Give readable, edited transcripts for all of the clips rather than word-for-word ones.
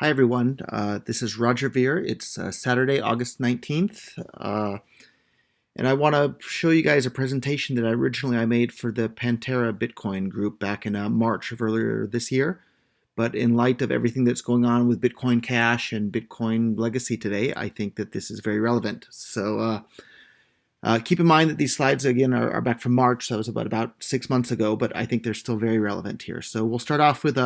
Hi everyone, this is Roger Veer. It's Saturday, August 19th, and I want to show you guys a presentation that I made for the Pantera Bitcoin group back in March of earlier this year. But in light of everything that's going on with Bitcoin Cash and Bitcoin Legacy today, I think that this is very relevant. So keep in mind that these slides, again, are back from March, so it was about 6 months ago, but I think they're still very relevant here. So we'll start off with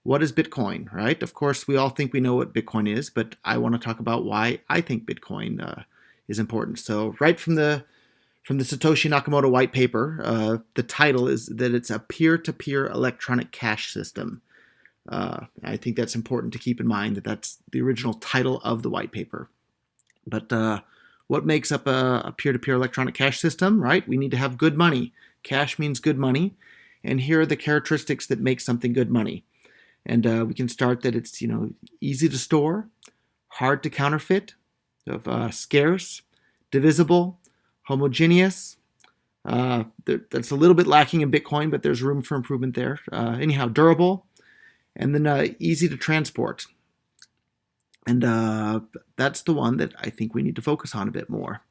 what is Bitcoin, right? Of course, we all think we know what Bitcoin is, but I want to talk about why I think Bitcoin is important. So right from the Satoshi Nakamoto white paper, the title is that it's a peer-to-peer electronic cash system. I think that's important to keep in mind that that's the original title of the white paper. But what makes up a peer-to-peer electronic cash system, right? We need to have good money. Cash means good money. And here are the characteristics that make something good money. And we can start that it's easy to store, hard to counterfeit, scarce, divisible, homogeneous. That's a little bit lacking in Bitcoin, but there's room for improvement there. Anyhow, durable, and then easy to transport. And that's the one that I think we need to focus on a bit more.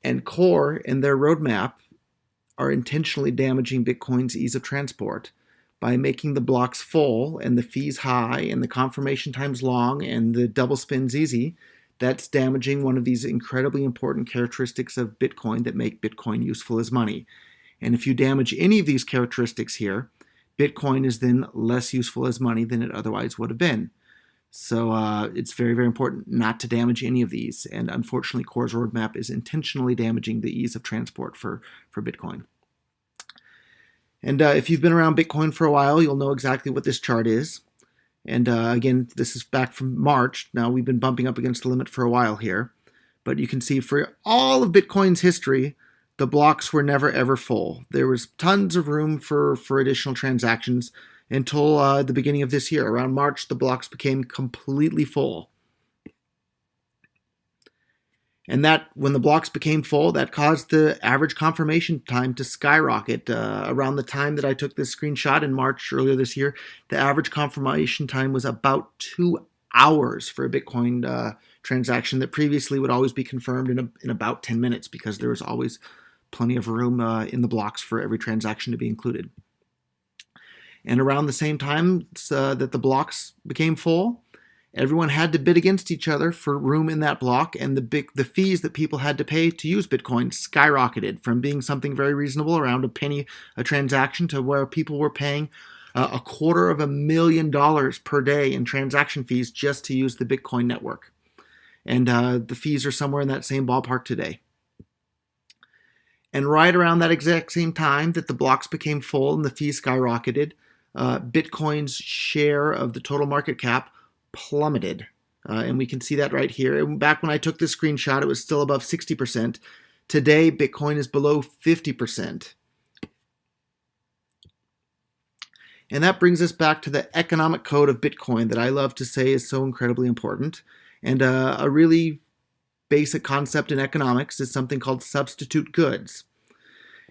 And Core and their roadmap are intentionally damaging Bitcoin's ease of transport by making the blocks full and the fees high and the confirmation times long and the double spins easy. That's damaging one of these incredibly important characteristics of Bitcoin that make Bitcoin useful as money. And if you damage any of these characteristics here, Bitcoin is then less useful as money than it otherwise would have been. So it's very, very important not to damage any of these. And unfortunately, Core's roadmap is intentionally damaging the ease of transport for Bitcoin. And if you've been around Bitcoin for a while, you'll know exactly what this chart is. And again, this is back from March. Now, we've been bumping up against the limit for a while here. But you can see for all of Bitcoin's history, the blocks were never, ever full. There was tons of room for additional transactions until the beginning of this year. Around March, the blocks became completely full. And that, when the blocks became full, that caused the average confirmation time to skyrocket. Around the time that I took this screenshot in March earlier this year, the average confirmation time was about 2 hours for a Bitcoin transaction that previously would always be confirmed in about 10 minutes because there was always plenty of room in the blocks for every transaction to be included. And around the same time that the blocks became full, everyone had to bid against each other for room in that block, and the fees that people had to pay to use Bitcoin skyrocketed from being something very reasonable, around a penny a transaction, to where people were paying $250,000 per day in transaction fees just to use the Bitcoin network. And the fees are somewhere in that same ballpark today. And right around that exact same time that the blocks became full and the fees skyrocketed, Bitcoin's share of the total market cap plummeted. And we can see that right here. And back when I took this screenshot, it was still above 60%. Today, Bitcoin is below 50%. And that brings us back to the economic code of Bitcoin that I love to say is so incredibly important. And a really basic concept in economics is something called substitute goods.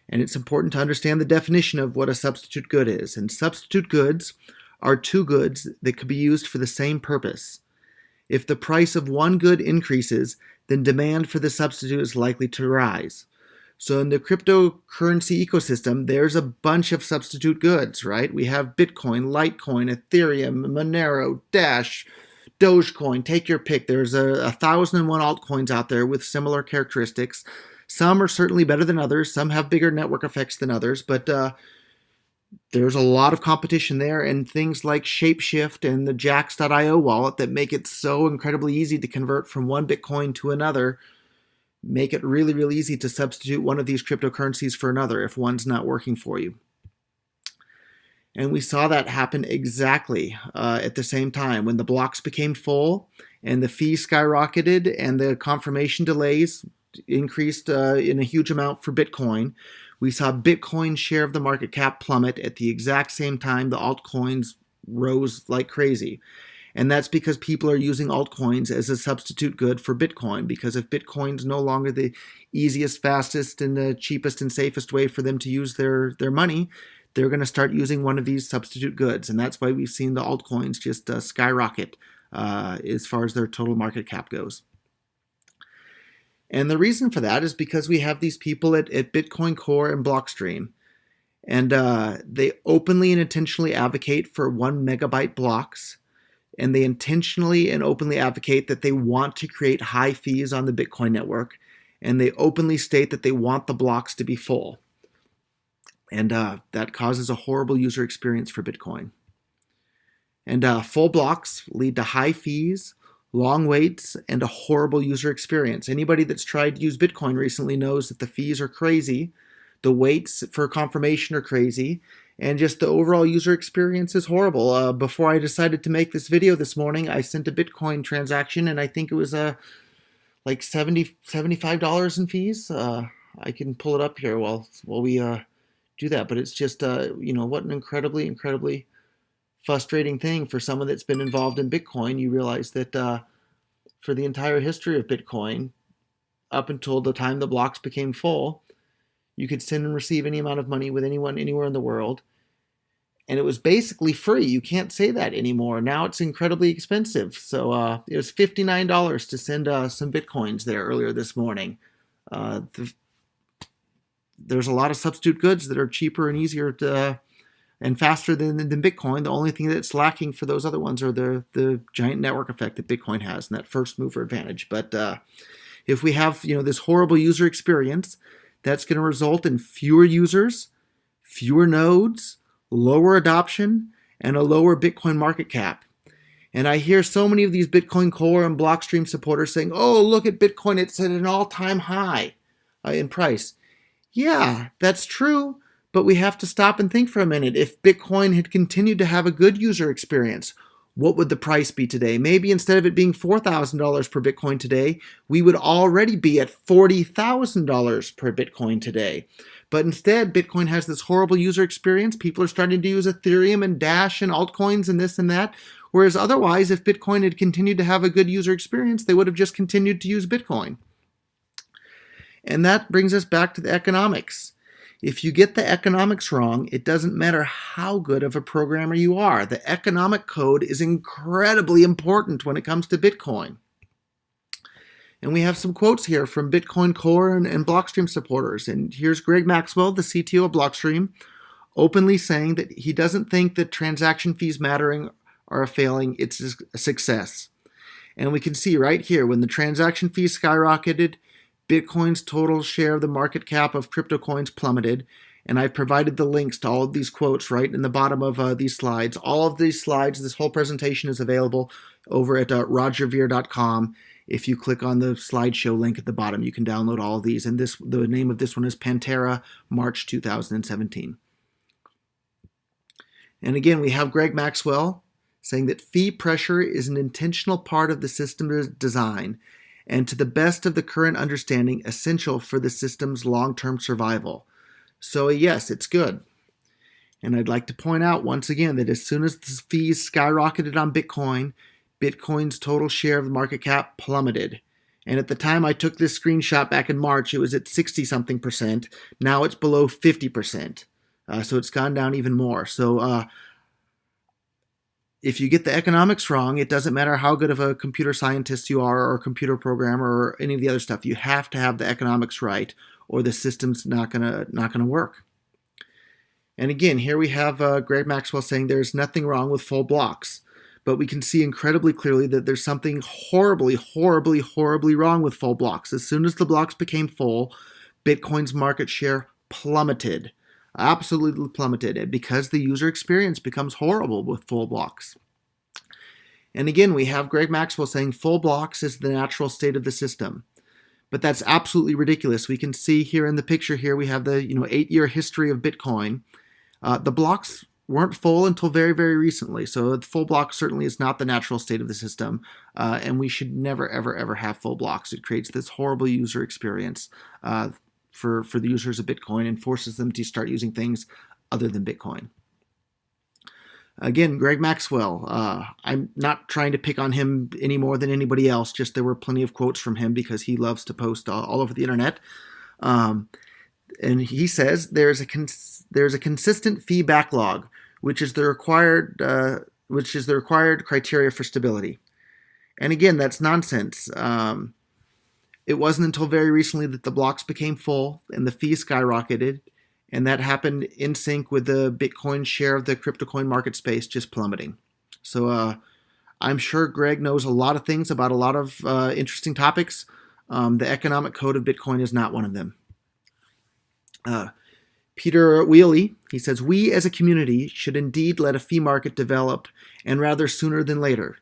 And it's important to understand the definition of what a substitute good is. And substitute goods are two goods that could be used for the same purpose. If the price of one good increases, then demand for the substitute is likely to rise. So in the cryptocurrency ecosystem, there's a bunch of substitute goods, right? We have Bitcoin, Litecoin, Ethereum, Monero, Dash, Dogecoin, take your pick. There's 1,001 altcoins out there with similar characteristics. Some are certainly better than others. Some have bigger network effects than others, but there's a lot of competition there, and things like Shapeshift and the Jax.io wallet that make it so incredibly easy to convert from one Bitcoin to another make it really, really easy to substitute one of these cryptocurrencies for another if one's not working for you. And we saw that happen exactly at the same time when the blocks became full and the fees skyrocketed and the confirmation delays increased in a huge amount for Bitcoin. We saw Bitcoin's share of the market cap plummet at the exact same time the altcoins rose like crazy. And that's because people are using altcoins as a substitute good for Bitcoin, because if Bitcoin's no longer the easiest, fastest, and the cheapest and safest way for them to use their money, they're going to start using one of these substitute goods. And that's why we've seen the altcoins just skyrocket as far as their total market cap goes. And the reason for that is because we have these people at Bitcoin Core and Blockstream. And they openly and intentionally advocate for 1 megabyte blocks. And they intentionally and openly advocate that they want to create high fees on the Bitcoin network. And they openly state that they want the blocks to be full. And that causes a horrible user experience for Bitcoin. And full blocks lead to high fees, long waits, and a horrible user experience. Anybody that's tried to use Bitcoin recently knows that the fees are crazy, the waits for confirmation are crazy, and just the overall user experience is horrible. Before I decided to make this video this morning, I sent a Bitcoin transaction, and I think it was like $75 in fees. I can pull it up here while we do that, but it's just what an incredibly frustrating thing for someone that's been involved in Bitcoin. You realize that for the entire history of Bitcoin, up until the time the blocks became full, you could send and receive any amount of money with anyone anywhere in the world, and it was basically free. You can't say that anymore. Now it's incredibly expensive. So it was $59 to send some Bitcoins there earlier this morning. There's a lot of substitute goods that are cheaper and easier to and faster than Bitcoin. The only thing that's lacking for those other ones are the giant network effect that Bitcoin has and that first mover advantage. But if we have this horrible user experience, that's going to result in fewer users, fewer nodes, lower adoption, and a lower Bitcoin market cap. And I hear so many of these Bitcoin Core and Blockstream supporters saying, "Oh, look at Bitcoin, it's at an all-time high in price." Yeah, that's true, but we have to stop and think for a minute. If Bitcoin had continued to have a good user experience, what would the price be today? Maybe instead of it being $4,000 per Bitcoin today, we would already be at $40,000 per Bitcoin today. But instead, Bitcoin has this horrible user experience. People are starting to use Ethereum and Dash and altcoins and this and that. Whereas otherwise, if Bitcoin had continued to have a good user experience, they would have just continued to use Bitcoin. And that brings us back to the economics. If you get the economics wrong, it doesn't matter how good of a programmer you are. The economic code is incredibly important when it comes to Bitcoin. And we have some quotes here from Bitcoin Core and Blockstream supporters. And here's Greg Maxwell, the CTO of Blockstream, openly saying that he doesn't think that transaction fees mattering are a failing, it's a success. And we can see right here, when the transaction fees skyrocketed, Bitcoin's total share of the market cap of crypto coins plummeted. And I've provided the links to all of these quotes right in the bottom of these slides. All of these slides, this whole presentation is available over at rogerver.com. If you click on the slideshow link at the bottom, you can download all of these. And the name of this one is Pantera, March 2017. And again, we have Greg Maxwell saying that fee pressure is an intentional part of the system's design, and to the best of the current understanding, essential for the system's long-term survival. So yes, it's good. And I'd like to point out once again that as soon as the fees skyrocketed on Bitcoin, Bitcoin's total share of the market cap plummeted. And at the time I took this screenshot back in March, it was at 60-something%. Now it's below 50%. So it's gone down even more. So if you get the economics wrong, it doesn't matter how good of a computer scientist you are or a computer programmer or any of the other stuff. You have to have the economics right, or the system's not gonna work. And again, here we have Greg Maxwell saying there's nothing wrong with full blocks, but we can see incredibly clearly that there's something horribly wrong with full blocks. As soon as the blocks became full, Bitcoin's market share plummeted. Absolutely plummeted, because the user experience becomes horrible with full blocks. And again, we have Greg Maxwell saying full blocks is the natural state of the system. But that's absolutely ridiculous. We can see here in the picture here, we have the 8-year history of Bitcoin. The blocks weren't full until very recently. So the full block certainly is not the natural state of the system. And we should never, ever have full blocks. It creates this horrible user experience for the users of Bitcoin and forces them to start using things other than Bitcoin. Again, Greg Maxwell, I'm not trying to pick on him any more than anybody else, just there were plenty of quotes from him because he loves to post all over the internet. And he says there's there's a consistent fee backlog, which is the required criteria for stability. And again, that's nonsense. It wasn't until very recently that the blocks became full and the fees skyrocketed, and that happened in sync with the Bitcoin share of the crypto coin market space just plummeting. So I'm sure Greg knows a lot of things about a lot of interesting topics. The economic code of Bitcoin is not one of them. Peter Wheely, he says, we as a community should indeed let a fee market develop, and rather sooner than later.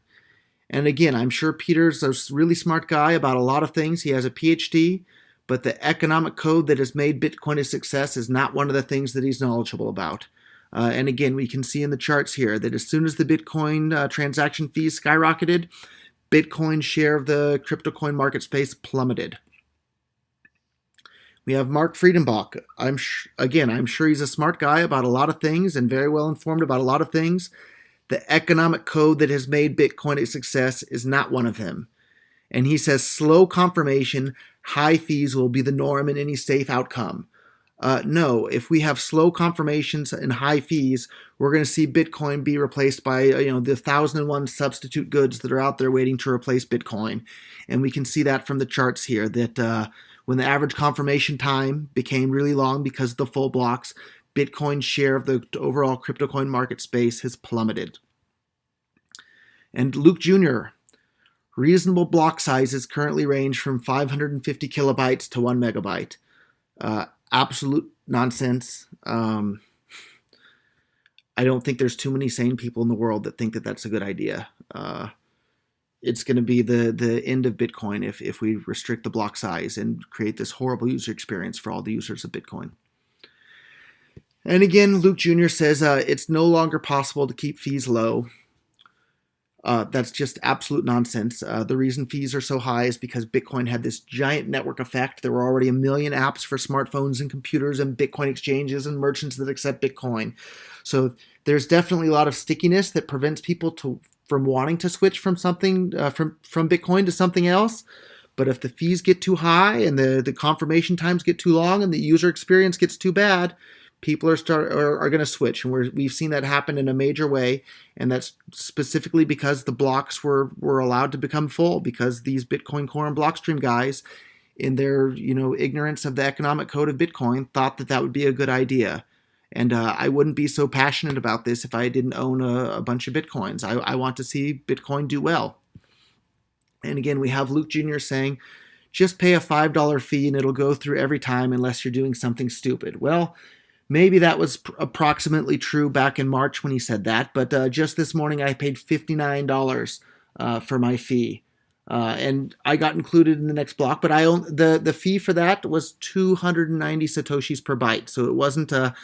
And again, I'm sure Peter's a really smart guy about a lot of things. He has a PhD, but the economic code that has made Bitcoin a success is not one of the things that he's knowledgeable about. And again, we can see in the charts here that as soon as the Bitcoin transaction fees skyrocketed, Bitcoin's share of the crypto coin market space plummeted. We have Mark Friedenbach. I'm sure he's a smart guy about a lot of things and very well informed about a lot of things. The economic code that has made Bitcoin a success is not one of them. And he says slow confirmation, high fees will be the norm in any safe outcome. No, if we have slow confirmations and high fees, we're going to see Bitcoin be replaced by the 1,001 substitute goods that are out there waiting to replace Bitcoin. And we can see that from the charts here that when the average confirmation time became really long because of the full blocks, Bitcoin's share of the overall crypto coin market space has plummeted. And Luke Jr., reasonable block sizes currently range from 550 kilobytes to 1 megabyte. Absolute nonsense. I don't think there's too many sane people in the world that think that that's a good idea. It's going to be the end of Bitcoin if we restrict the block size and create this horrible user experience for all the users of Bitcoin. And again, Luke Jr. says it's no longer possible to keep fees low. That's just absolute nonsense. The reason fees are so high is because Bitcoin had this giant network effect. There were already 1 million apps for smartphones and computers and Bitcoin exchanges and merchants that accept Bitcoin. So there's definitely a lot of stickiness that prevents people from wanting to switch from something from Bitcoin to something else. But if the fees get too high and the confirmation times get too long and the user experience gets too bad, people are going to switch, and we've seen that happen in a major way, and that's specifically because the blocks were allowed to become full because these Bitcoin Core and Blockstream guys, in their ignorance of the economic code of Bitcoin, thought that would be a good idea. And I wouldn't be so passionate about this if I didn't own a bunch of Bitcoins. I want to see Bitcoin do well. And again, we have Luke Jr. saying, just pay a $5 fee and it'll go through every time unless you're doing something stupid. Well, maybe that was approximately true back in March when he said that, but just this morning I paid $59 for my fee. And I got included in the next block, but I own the fee for that was 290 Satoshis per byte. So it wasn't a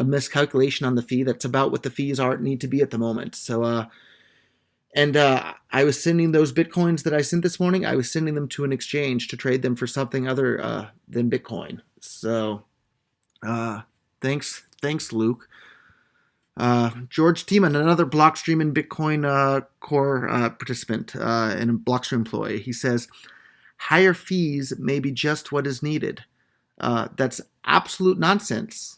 miscalculation on the fee. That's about what the fees need to be at the moment. So, I was sending those Bitcoins that I sent this morning, I was sending them to an exchange to trade them for something other than Bitcoin. So, thanks, Luke. George Tiemann, another Blockstream and Bitcoin Core participant and a Blockstream employee, he says, higher fees may be just what is needed. That's absolute nonsense.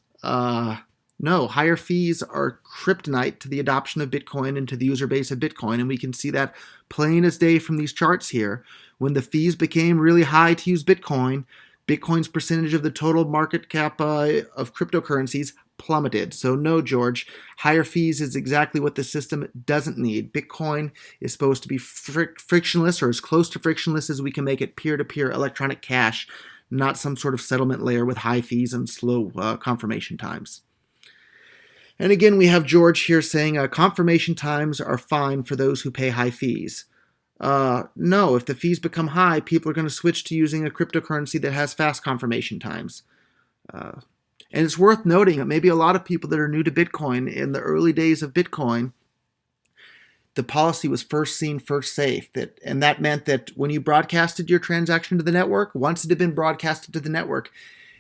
No, higher fees are kryptonite to the adoption of Bitcoin and to the user base of Bitcoin, and we can see that plain as day from these charts here. When the fees became really high to use Bitcoin, Bitcoin's percentage of the total market cap of cryptocurrencies plummeted. So no, George, higher fees is exactly what the system doesn't need. Bitcoin is supposed to be frictionless, or as close to frictionless as we can make it, peer-to-peer electronic cash, not some sort of settlement layer with high fees and slow confirmation times. And again, we have George here saying confirmation times are fine for those who pay high fees. No, if the fees become high, people are going to switch to using a cryptocurrency that has fast confirmation times. And it's worth noting that maybe a lot of people that are new to Bitcoin, in the early days of Bitcoin, the policy was first seen, first safe. And that meant that when you broadcasted your transaction to the network, once it had been broadcasted to the network,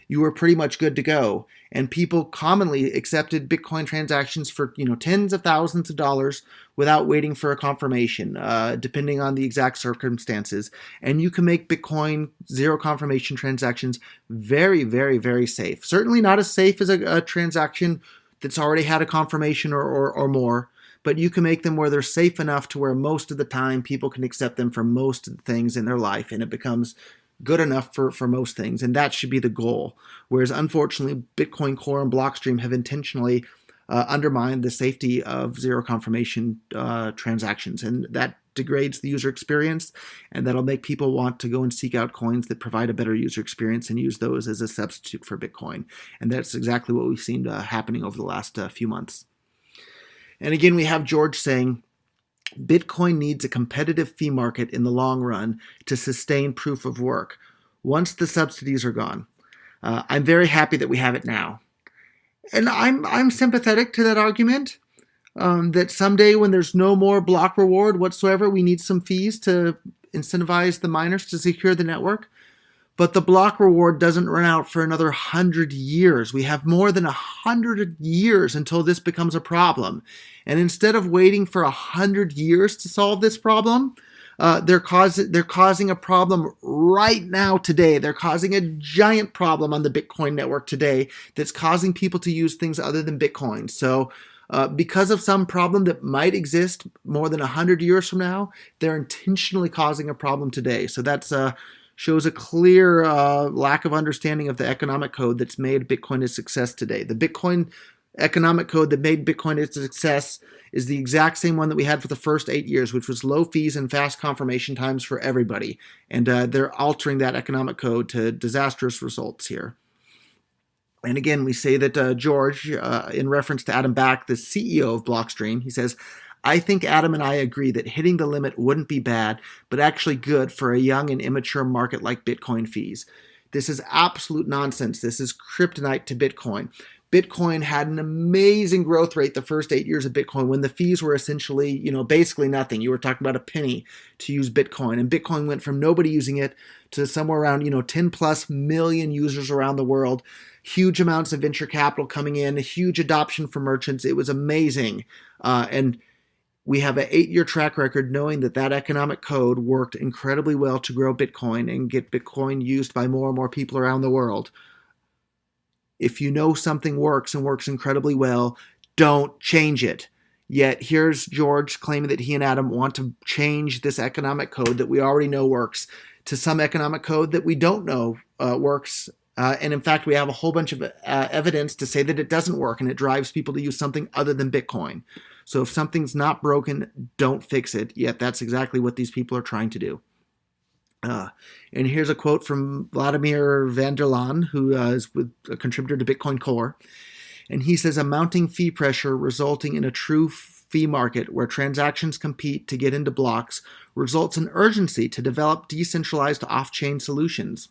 you were pretty much good to go. And people commonly accepted Bitcoin transactions for tens of thousands of dollars without waiting for a confirmation, depending on the exact circumstances. And you can make Bitcoin zero confirmation transactions very, very, very safe. Certainly not as safe as a transaction that's already had a confirmation or more, but you can make them where they're safe enough to where most of the time people can accept them for most of the things in their life, and it becomes good enough for most things, and that should be the goal. Whereas unfortunately, Bitcoin Core and Blockstream have intentionally undermined the safety of zero confirmation transactions, and that degrades the user experience, and that'll make people want to go and seek out coins that provide a better user experience and use those as a substitute for Bitcoin. And that's exactly what we've seen happening over the last few months. And again, we have George saying, Bitcoin needs a competitive fee market in the long run to sustain proof of work once the subsidies are gone. I'm very happy that we have it now. And I'm sympathetic to that argument, that someday when there's no more block reward whatsoever, we need some fees to incentivize the miners to secure the network. But the block reward doesn't run out for another 100 years. We have more than 100 years until this becomes a problem. And instead of waiting for 100 years to solve this problem, they're causing a problem right now today. They're causing a giant problem on the Bitcoin network today that's causing people to use things other than Bitcoin. So because of some problem that might exist more than 100 years from now, they're intentionally causing a problem today. So that's shows a clear lack of understanding of the economic code that's made Bitcoin a success today. The Bitcoin economic code that made Bitcoin a success is the exact same one that we had for the first 8 years, which was low fees and fast confirmation times for everybody. And they're altering that economic code to disastrous results here. And again, we say that George, in reference to Adam Back, the CEO of Blockstream, he says, I think Adam and I agree that hitting the limit wouldn't be bad, but actually good for a young and immature market like Bitcoin fees. This is absolute nonsense. This is kryptonite to Bitcoin. Bitcoin had an amazing growth rate the first 8 years of Bitcoin when the fees were essentially, basically nothing. You were talking about a penny to use Bitcoin, and Bitcoin went from nobody using it to somewhere around, 10 plus million users around the world. Huge amounts of venture capital coming in, a huge adoption for merchants. It was amazing. And we have an 8-year track record knowing that economic code worked incredibly well to grow Bitcoin and get Bitcoin used by more and more people around the world. If you know something works and works incredibly well, don't change it. Yet here's George claiming that he and Adam want to change this economic code that we already know works to some economic code that we don't know works. And in fact, we have a whole bunch of evidence to say that it doesn't work, and it drives people to use something other than Bitcoin. So if something's not broken, don't fix it. Yet that's exactly what these people are trying to do. And here's a quote from Vladimir van der Laan, who is a contributor to Bitcoin Core. And he says, a mounting fee pressure resulting in a true fee market where transactions compete to get into blocks results in urgency to develop decentralized off-chain solutions.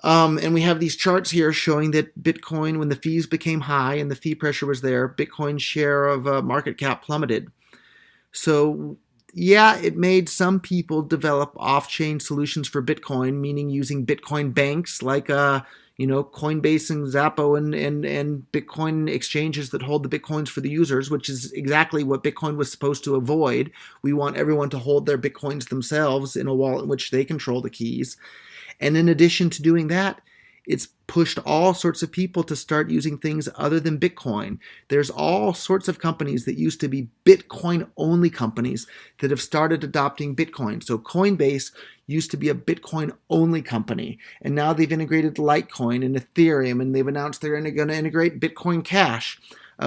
And we have these charts here showing that Bitcoin, when the fees became high and the fee pressure was there, Bitcoin's share of market cap plummeted. So yeah, it made some people develop off-chain solutions for Bitcoin, meaning using Bitcoin banks like Coinbase and Zappo and Bitcoin exchanges that hold the Bitcoins for the users, which is exactly what Bitcoin was supposed to avoid. We want everyone to hold their Bitcoins themselves in a wallet in which they control the keys. And in addition to doing that, it's pushed all sorts of people to start using things other than Bitcoin. There's all sorts of companies that used to be Bitcoin-only companies that have started adopting Bitcoin. So Coinbase used to be a Bitcoin-only company, and now they've integrated Litecoin and Ethereum, and they've announced they're going to integrate Bitcoin Cash.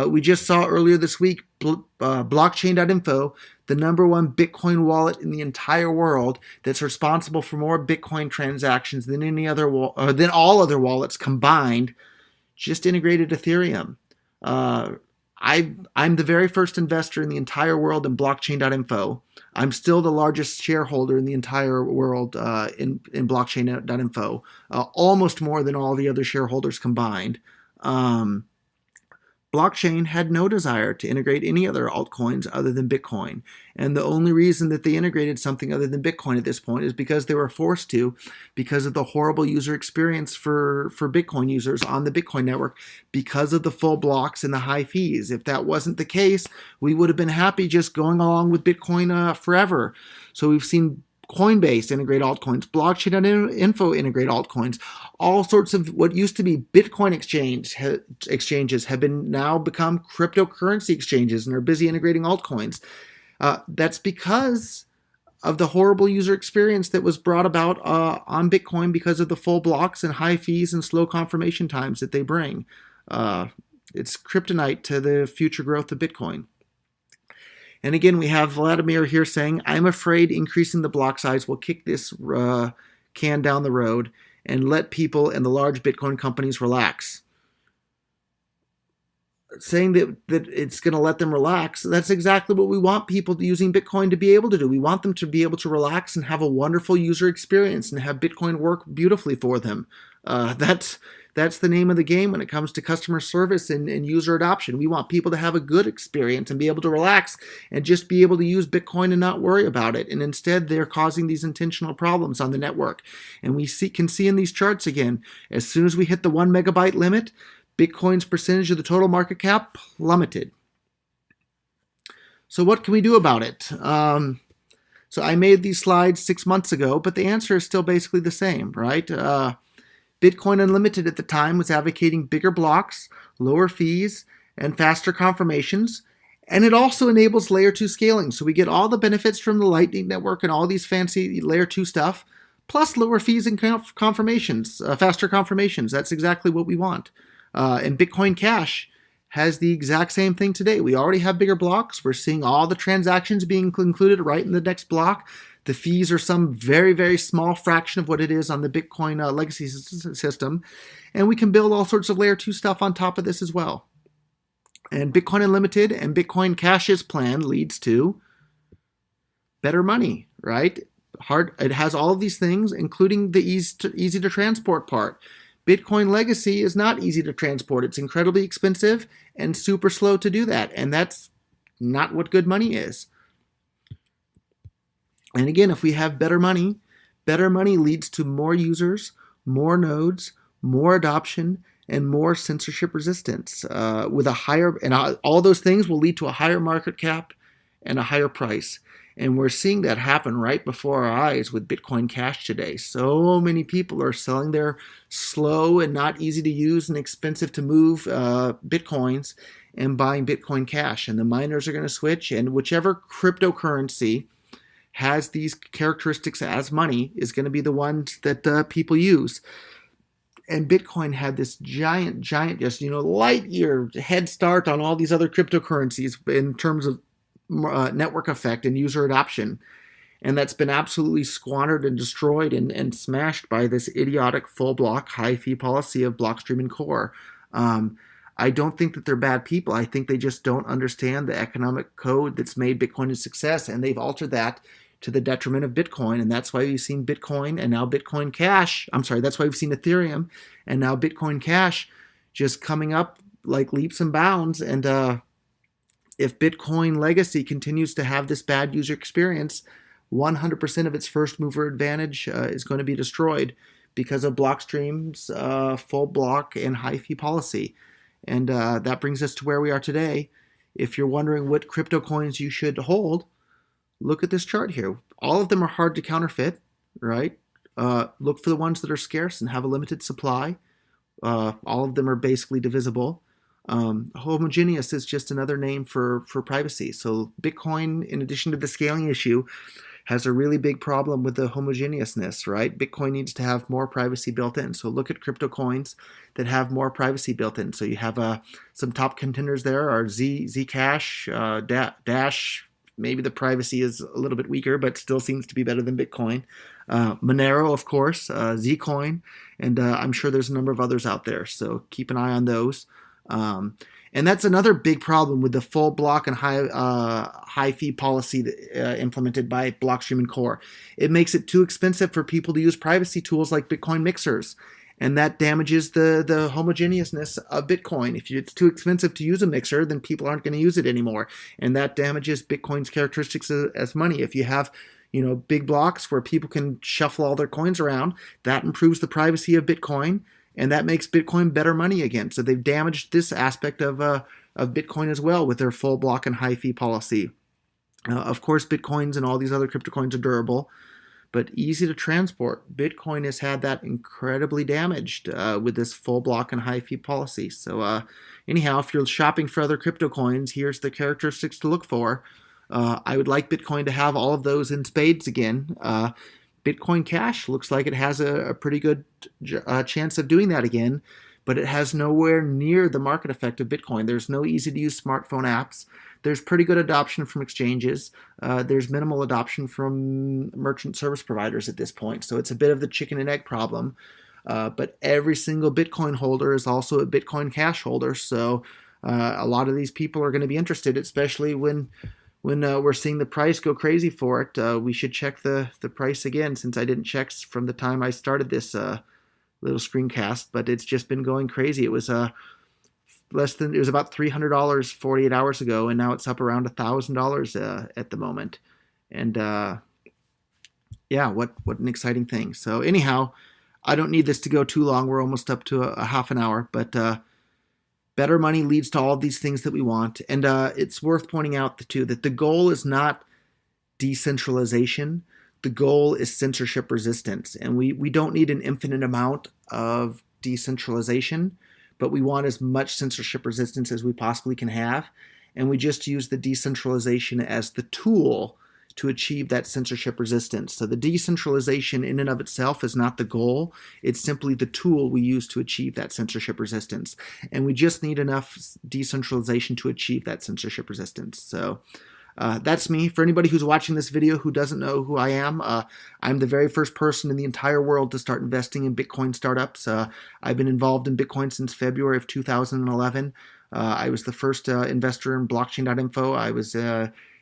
We just saw earlier this week, blockchain.info, the number one Bitcoin wallet in the entire world that's responsible for more Bitcoin transactions than than all other wallets combined, just integrated Ethereum. I'm the very first investor in the entire world in blockchain.info. I'm still the largest shareholder in the entire world in blockchain.info, almost more than all the other shareholders combined. Blockchain had no desire to integrate any other altcoins other than Bitcoin. And the only reason that they integrated something other than Bitcoin at this point is because they were forced to, because of the horrible user experience for Bitcoin users on the Bitcoin network, because of the full blocks and the high fees. If that wasn't the case, we would have been happy just going along with Bitcoin forever. So we've seen Coinbase integrate altcoins, Blockchain.info integrate altcoins. All sorts of what used to be Bitcoin exchanges have now become cryptocurrency exchanges and are busy integrating altcoins. That's because of the horrible user experience that was brought about on Bitcoin because of the full blocks and high fees and slow confirmation times that they bring. It's kryptonite to the future growth of Bitcoin. And again, we have Vladimir here saying, I'm afraid increasing the block size will kick this can down the road and let people and the large Bitcoin companies relax. Saying that it's going to let them relax, that's exactly what we want people using Bitcoin to be able to do. We want them to be able to relax and have a wonderful user experience and have Bitcoin work beautifully for them. That's the name of the game when it comes to customer service and user adoption. We want people to have a good experience and be able to relax and just be able to use Bitcoin and not worry about it. And instead, they're causing these intentional problems on the network. And we can see in these charts again, as soon as we hit the 1 megabyte limit, Bitcoin's percentage of the total market cap plummeted. So what can we do about it? So I made these slides 6 months ago, but the answer is still basically the same, right? Bitcoin Unlimited at the time was advocating bigger blocks, lower fees, and faster confirmations. And it also enables layer 2 scaling. So we get all the benefits from the Lightning Network and all these fancy layer 2 stuff, plus lower fees and confirmations, faster confirmations. That's exactly what we want. And Bitcoin Cash has the exact same thing today. We already have bigger blocks. We're seeing all the transactions being included right in the next block. The fees are some very, very small fraction of what it is on the Bitcoin legacy system. And we can build all sorts of layer 2 stuff on top of this as well. And Bitcoin Unlimited and Bitcoin Cash's plan leads to better money, right? It has all of these things, including the easy to transport part. Bitcoin Legacy is not easy to transport. It's incredibly expensive and super slow to do that. And that's not what good money is. And again, if we have better money leads to more users, more nodes, more adoption, and more censorship resistance. With a higher, and all those things will lead to a higher market cap and a higher price. And we're seeing that happen right before our eyes with Bitcoin Cash today. So many people are selling their slow and not easy to use and expensive to move Bitcoins and buying Bitcoin Cash. And the miners are going to switch, and whichever cryptocurrency has these characteristics as money is going to be the ones that people use. And Bitcoin had this giant, just, light year head start on all these other cryptocurrencies in terms of network effect and user adoption. And that's been absolutely squandered and destroyed and smashed by this idiotic full block high fee policy of Blockstream and Core. I don't think that they're bad people. I think they just don't understand the economic code that's made Bitcoin a success, and they've altered that to the detriment of Bitcoin. And that's why we've seen Bitcoin and now Bitcoin Cash. That's why we've seen Ethereum and now Bitcoin Cash just coming up like leaps and bounds. And if Bitcoin Legacy continues to have this bad user experience, 100% of its first mover advantage is going to be destroyed because of Blockstream's full block and high fee policy. And that brings us to where we are today. If you're wondering what crypto coins you should hold, look at this chart here. All of them are hard to counterfeit, right? Look for the ones that are scarce and have a limited supply. All of them are basically divisible. Homogeneous is just another name for privacy. So Bitcoin, in addition to the scaling issue, has a really big problem with the homogeneousness, right? Bitcoin needs to have more privacy built in. So look at crypto coins that have more privacy built in. So you have some top contenders there are Zcash, Dash. Maybe the privacy is a little bit weaker, but still seems to be better than Bitcoin. Monero, of course, Zcoin, and I'm sure there's a number of others out there. So keep an eye on those. And that's another big problem with the full block and high fee policy implemented by Blockstream and Core. It makes it too expensive for people to use privacy tools like Bitcoin mixers. and that damages the homogeneousness of Bitcoin. If it's too expensive to use a mixer, then people aren't going to use it anymore, and that damages Bitcoin's characteristics as money. If you have big blocks where people can shuffle all their coins around, that improves the privacy of Bitcoin, and that makes Bitcoin better money again. So they've damaged this aspect of Bitcoin as well with their full block and high fee policy. Of course, Bitcoins and all these other crypto coins are durable, but easy to transport. Bitcoin has had that incredibly damaged with this full block and high fee policy. So anyhow, if you're shopping for other crypto coins, here's the characteristics to look for. I would like Bitcoin to have all of those in spades again. Bitcoin Cash looks like it has a pretty good chance of doing that again, but it has nowhere near the market effect of Bitcoin. There's no easy-to-use smartphone apps. There's pretty good adoption from exchanges. There's minimal adoption from merchant service providers at this point. So it's a bit of the chicken and egg problem. But every single Bitcoin holder is also a Bitcoin Cash holder. So a lot of these people are going to be interested, especially when we're seeing the price go crazy for it. We should check the price again, since I didn't check from the time I started this little screencast, but it's just been going crazy. It was about $300 48 hours ago, and now it's up around $1,000 at the moment. And yeah, what an exciting thing. So anyhow, I don't need this to go too long. We're almost up to a half an hour, but better money leads to all of these things that we want. And it's worth pointing out, too, that the goal is not decentralization. The goal is censorship resistance. And we don't need an infinite amount of decentralization, but we want as much censorship resistance as we possibly can have. And we just use the decentralization as the tool to achieve that censorship resistance. So the decentralization in and of itself is not the goal. It's simply the tool we use to achieve that censorship resistance. And we just need enough decentralization to achieve that censorship resistance. So that's me. For anybody who's watching this video who doesn't know who I am, I'm the very first person in the entire world to start investing in Bitcoin startups. I've been involved in Bitcoin since February of 2011. I was the first investor in blockchain.info. I was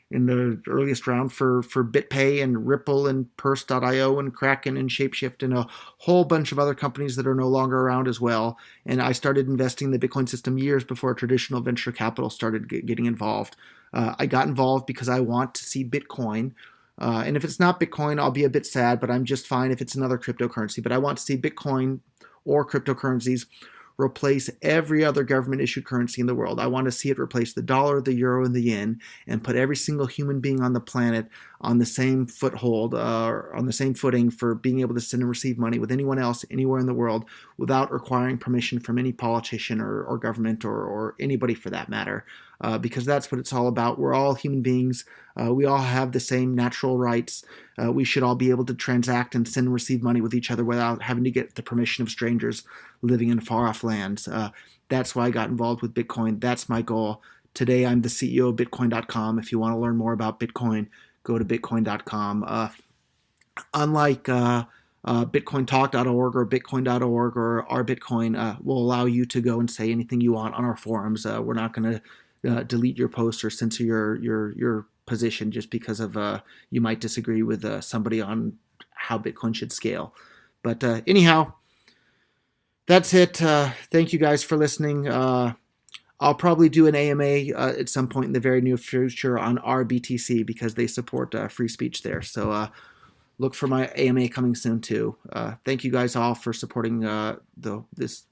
in the earliest round for BitPay and Ripple and Purse.io and Kraken and Shapeshift and a whole bunch of other companies that are no longer around as well. And I started investing in the Bitcoin system years before traditional venture capital started getting involved. I got involved because I want to see Bitcoin. And if it's not Bitcoin, I'll be a bit sad, but I'm just fine if it's another cryptocurrency. But I want to see Bitcoin or cryptocurrencies replace every other government-issued currency in the world. I want to see it replace the dollar, the euro, and the yen, and put every single human being on the planet on the same foothold, on the same footing for being able to send and receive money with anyone else anywhere in the world without requiring permission from any politician or government or anybody for that matter. Because that's what it's all about. We're all human beings. We all have the same natural rights. We should all be able to transact and send and receive money with each other without having to get the permission of strangers living in far-off lands. That's why I got involved with Bitcoin. That's my goal. Today, I'm the CEO of Bitcoin.com. If you want to learn more about Bitcoin, go to Bitcoin.com. Unlike BitcoinTalk.org or Bitcoin.org or our Bitcoin will allow you to go and say anything you want on our forums. We're not going to delete your post or censor your position just because of you might disagree with somebody on how Bitcoin should scale. But anyhow, that's it. Thank you guys for listening. I'll probably do an AMA at some point in the very near future on RBTC because they support free speech there. So look for my AMA coming soon too. Thank you guys all for supporting this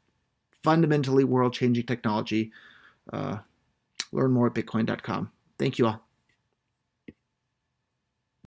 fundamentally world-changing technology. Learn more at Bitcoin.com. Thank you all.